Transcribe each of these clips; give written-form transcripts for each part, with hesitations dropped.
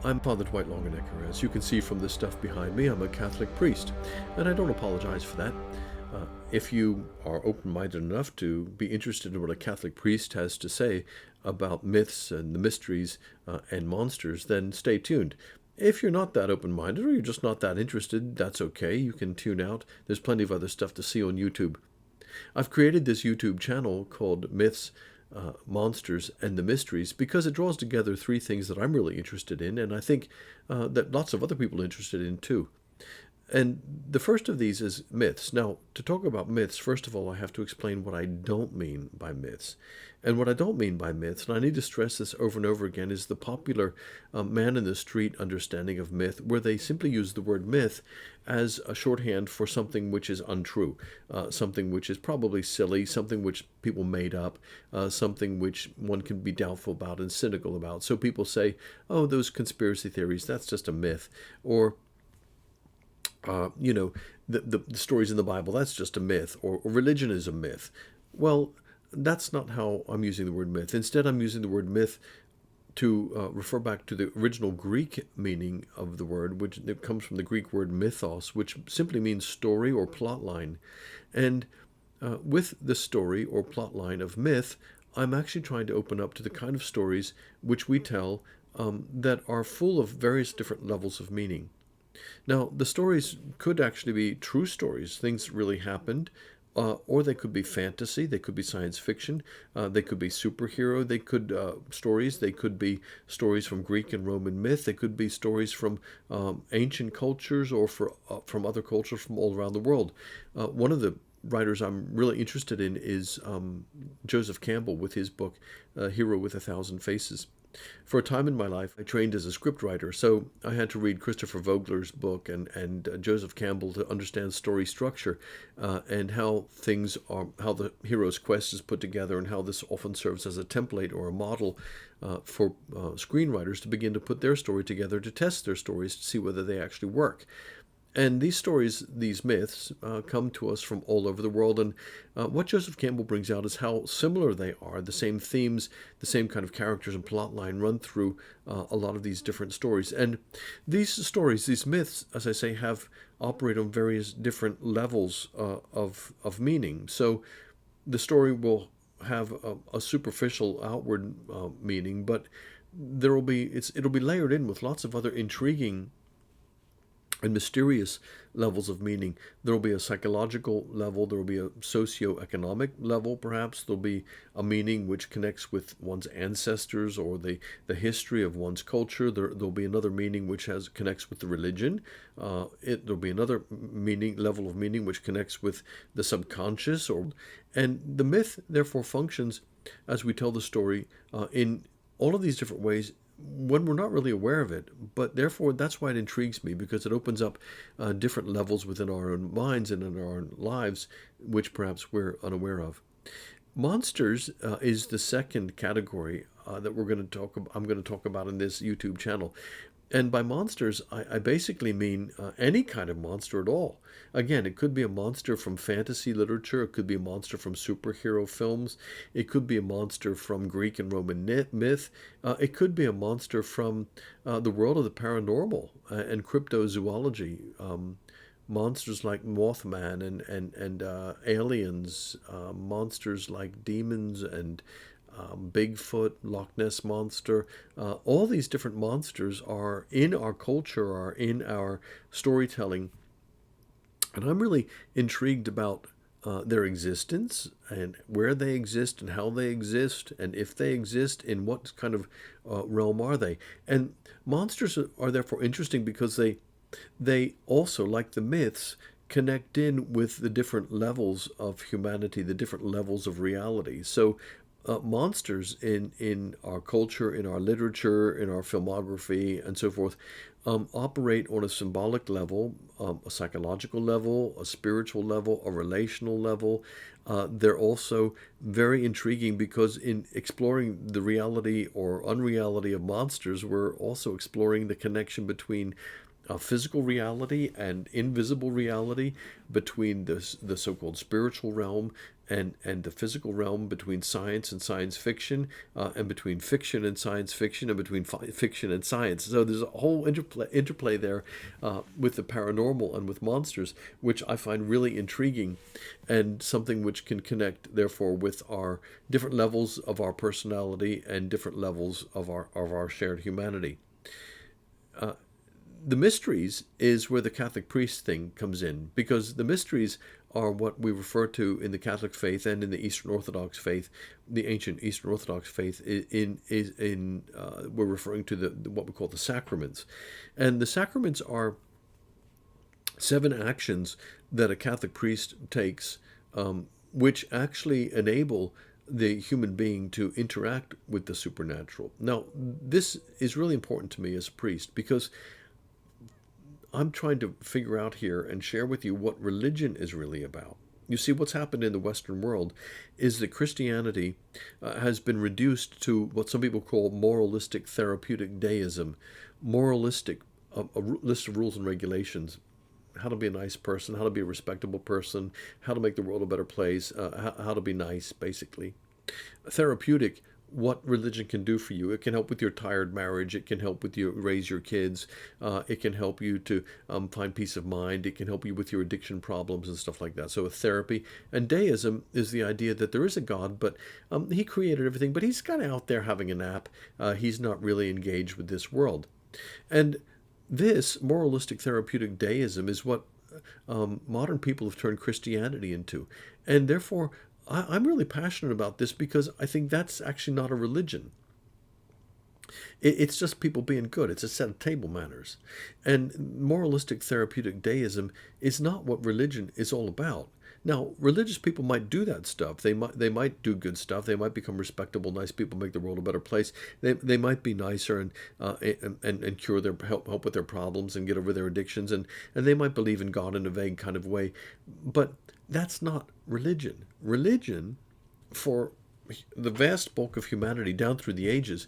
I'm Father Dwight Longenecker. As you can see from the stuff behind me, I'm a Catholic priest, and I don't apologize for that. If you are open-minded enough to be interested in what a Catholic priest has to say about myths and the mysteries and monsters, then stay tuned. If you're not that open-minded or you're just not that interested, that's okay. You can tune out. There's plenty of other stuff to see on YouTube. I've created this YouTube channel called Myths, Monsters, and the Mysteries because it draws together three things that I'm really interested in, and I think that lots of other people are interested in too. And the first of these is myths. Now, to talk about myths, first of all, I have to explain what I don't mean by myths. And what I don't mean by myths, and I need to stress this over and over again, is the popular man in the street understanding of myth, where they simply use the word myth as a shorthand for something which is untrue, something which is probably silly, something which people made up, something which one can be doubtful about and cynical about. So people say, oh, those conspiracy theories, that's just a myth. Or the stories in the Bible, that's just a myth, or religion is a myth. Well, that's not how I'm using the word myth. Instead, I'm using the word myth to refer back to the original Greek meaning of the word, which it comes from the Greek word mythos, which simply means story or plot line. And with the story or plot line of myth, I'm actually trying to open up to the kind of stories which we tell that are full of various different levels of meaning. Now, the stories could actually be true stories, things really happened, or they could be fantasy, they could be science fiction, they could be superhero, they could stories, they could be stories from Greek and Roman myth, they could be stories from ancient cultures or from other cultures from all around the world. One of the writers I'm really interested in is Joseph Campbell with his book, Hero with a Thousand Faces. For a time in my life, I trained as a scriptwriter, so I had to read Christopher Vogler's book and Joseph Campbell to understand story structure and how things are, how the hero's quest is put together, and how this often serves as a template or a model for screenwriters to begin to put their story together to test their stories to see whether they actually work. And these stories, these myths, come to us from all over the world. And what Joseph Campbell brings out is how similar they are. The same themes, the same kind of characters and plot line run through a lot of these different stories. And these stories, these myths, as I say, have operate on various different levels of meaning. So the story will have a superficial outward meaning, but it'll be layered in with lots of other intriguing and mysterious levels of meaning. There will be a psychological level, there will be a socio-economic level, perhaps. There'll be a meaning which connects with one's ancestors or the history of one's culture. There'll be another meaning which connects with the religion. There'll be another level of meaning which connects with the subconscious. And the myth, therefore, functions as we tell the story in all of these different ways when we're not really aware of it. But therefore, that's why it intrigues me, because it opens up different levels within our own minds and in our own lives, which perhaps we're unaware of. Monsters is the second category that I'm going to talk about in this YouTube channel. And by monsters, I basically mean any kind of monster at all. Again, it could be a monster from fantasy literature. It could be a monster from superhero films. It could be a monster from Greek and Roman myth. It could be a monster from the world of the paranormal and cryptozoology. Monsters like Mothman and aliens, monsters like demons and Bigfoot, Loch Ness Monster. All these different monsters are in our culture, are in our storytelling. And I'm really intrigued about their existence and where they exist and how they exist, and if they exist, in what kind of realm are they. And monsters are therefore interesting because they also, like the myths, connect in with the different levels of humanity, the different levels of reality. So monsters in our culture, in our literature, in our filmography, and so forth, operate on a symbolic level, a psychological level, a spiritual level, a relational level. They're also very intriguing because in exploring the reality or unreality of monsters, we're also exploring the connection between physical reality and invisible reality, between the so-called spiritual realm and the physical realm, between science and science fiction, and between fiction and science fiction, and between fiction and science. So there's a whole interplay there with the paranormal and with monsters, which I find really intriguing, and something which can connect, therefore, with our different levels of our personality and different levels of our shared humanity. The mysteries is where the Catholic priest thing comes in, because the mysteries are what we refer to in the Catholic faith and in the Eastern Orthodox faith, the ancient Eastern Orthodox faith. We're referring to the what we call the sacraments, and the sacraments are 7 actions that a Catholic priest takes, which actually enable the human being to interact with the supernatural. Now, this is really important to me as a priest, because I'm trying to figure out here and share with you what religion is really about. You see, what's happened in the Western world is that Christianity has been reduced to what some people call moralistic therapeutic deism. Moralistic, a list of rules and regulations, how to be a nice person, how to be a respectable person, how to make the world a better place, how to be nice, basically. Therapeutic, what religion can do for you. It can help with your tired marriage. It can help with you raise your kids. It can help you to find peace of mind. It can help you with your addiction problems and stuff like that. So a therapy. And deism is the idea that there is a God, but he created everything, but he's kind of out there having a nap. He's not really engaged with this world. And this moralistic therapeutic deism is what modern people have turned Christianity into. And therefore, I'm really passionate about this, because I think that's actually not a religion. It's just people being good. It's a set of table manners. And moralistic therapeutic deism is not what religion is all about. Now, religious people might do that stuff. They might do good stuff. They might become respectable, nice people, make the world a better place. They might be nicer and cure their help with their problems and get over their addictions, and they might believe in God in a vague kind of way. But that's not religion. Religion, for the vast bulk of humanity down through the ages,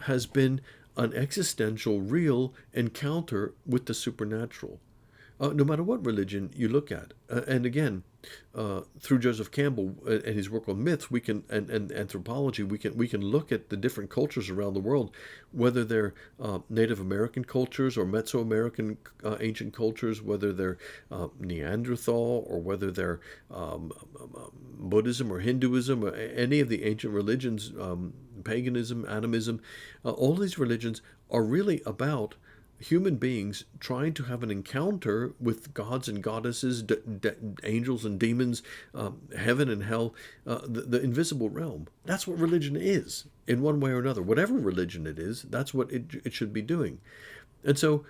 has been an existential, real encounter with the supernatural. No matter what religion you look at. And again, through Joseph Campbell and his work on myths, we can and anthropology, we can look at the different cultures around the world, whether they're Native American cultures or Mesoamerican ancient cultures, whether they're Neanderthal, or whether they're Buddhism or Hinduism, or any of the ancient religions, paganism, animism. All these religions are really about human beings trying to have an encounter with gods and goddesses, angels and demons, heaven and hell, the invisible realm. That's what religion is, in one way or another. Whatever religion it is, that's what it should be doing. And so,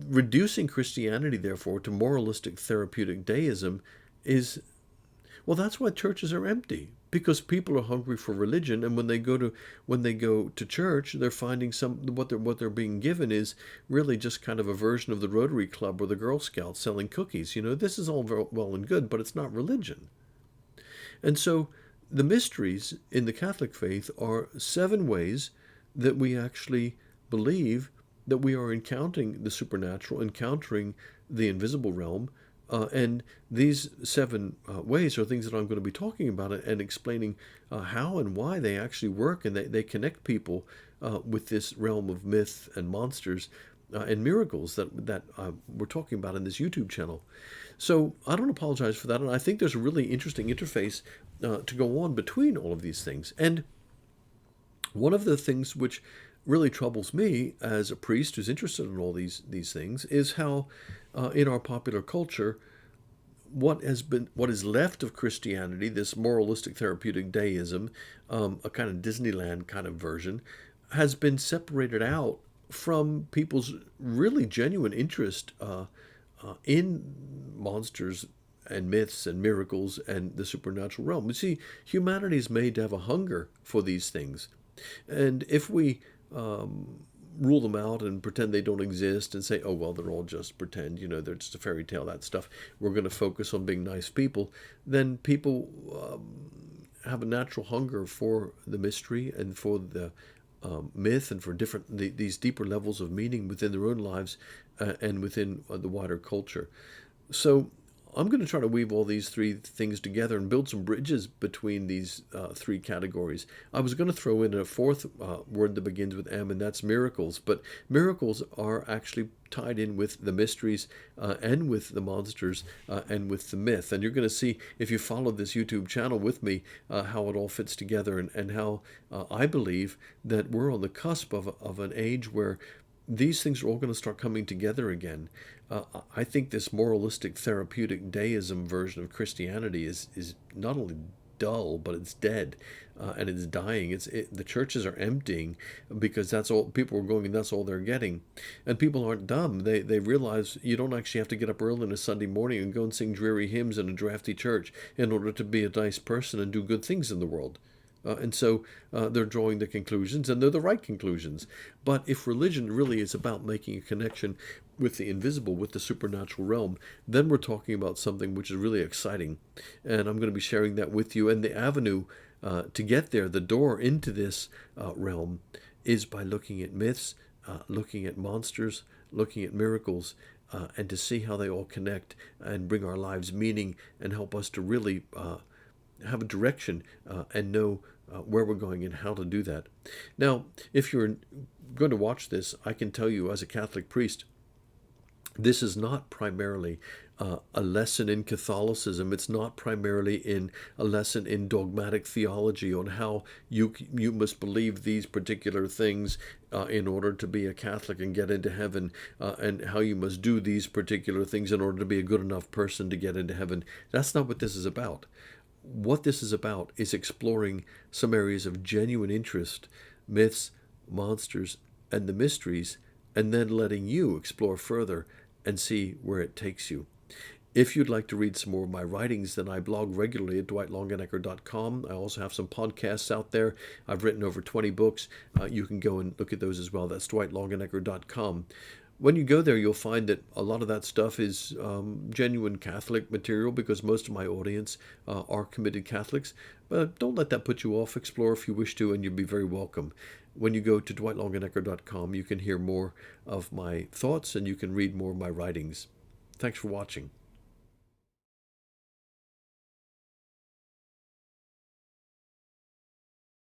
reducing Christianity, therefore, to moralistic therapeutic deism is, well, that's why churches are empty, because people are hungry for religion, and when they go to church, they're finding what they're being given is really just kind of a version of the Rotary Club or the Girl Scouts selling cookies. This is all very well and good, but it's not religion. And so the mysteries in the Catholic faith are 7 ways that we actually believe that we are encountering the supernatural, encountering the invisible realm. And these 7 ways are things that I'm going to be talking about and explaining how and why they actually work, and they connect people with this realm of myth and monsters and miracles that we're talking about in this YouTube channel. So I don't apologize for that, and I think there's a really interesting interface to go on between all of these things. And one of the things which really troubles me as a priest who's interested in all these things is how in our popular culture, what is left of Christianity, this moralistic therapeutic deism, a kind of Disneyland kind of version, has been separated out from people's really genuine interest in monsters and myths and miracles and the supernatural realm. You see, humanity is made to have a hunger for these things. And if we rule them out and pretend they don't exist and say, oh, well, they're all just pretend, they're just a fairy tale, that stuff, we're going to focus on being nice people, then people have a natural hunger for the mystery and for the myth and for these deeper levels of meaning within their own lives and within the wider culture. So I'm going to try to weave all these three things together and build some bridges between these three categories. I was going to throw in a fourth word that begins with M, and that's miracles. But miracles are actually tied in with the mysteries and with the monsters and with the myth. And you're going to see, if you follow this YouTube channel with me, how it all fits together, and how I believe that we're on the cusp of an age where these things are all going to start coming together again. I think this moralistic, therapeutic deism version of Christianity is not only dull, but it's dead, and it's dying. The churches are emptying because that's all people are going, and that's all they're getting. And people aren't dumb. They realize you don't actually have to get up early on a Sunday morning and go and sing dreary hymns in a drafty church in order to be a nice person and do good things in the world. And so they're drawing the conclusions, and they're the right conclusions. But if religion really is about making a connection with the invisible, with the supernatural realm, then we're talking about something which is really exciting. And I'm going to be sharing that with you. And the avenue to get there, the door into this realm, is by looking at myths, looking at monsters, looking at miracles, and to see how they all connect and bring our lives meaning and help us to really have a direction and know where we're going and how to do that. Now, if you're going to watch this, I can tell you as a Catholic priest, this is not primarily a lesson in Catholicism. It's not primarily in a lesson in dogmatic theology on how you must believe these particular things in order to be a Catholic and get into heaven, and how you must do these particular things in order to be a good enough person to get into heaven. That's not what this is about. What this is about is exploring some areas of genuine interest, myths, monsters, and the mysteries, and then letting you explore further and see where it takes you. If you'd like to read some more of my writings, then I blog regularly at dwightlongenecker.com. I also have some podcasts out there. I've written over 20 books. You can go and look at those as well. That's dwightlongenecker.com. When you go there, you'll find that a lot of that stuff is genuine Catholic material, because most of my audience are committed Catholics. But don't let that put you off. Explore if you wish to, and you'll be very welcome. When you go to dwightlongenecker.com, you can hear more of my thoughts, and you can read more of my writings. Thanks for watching.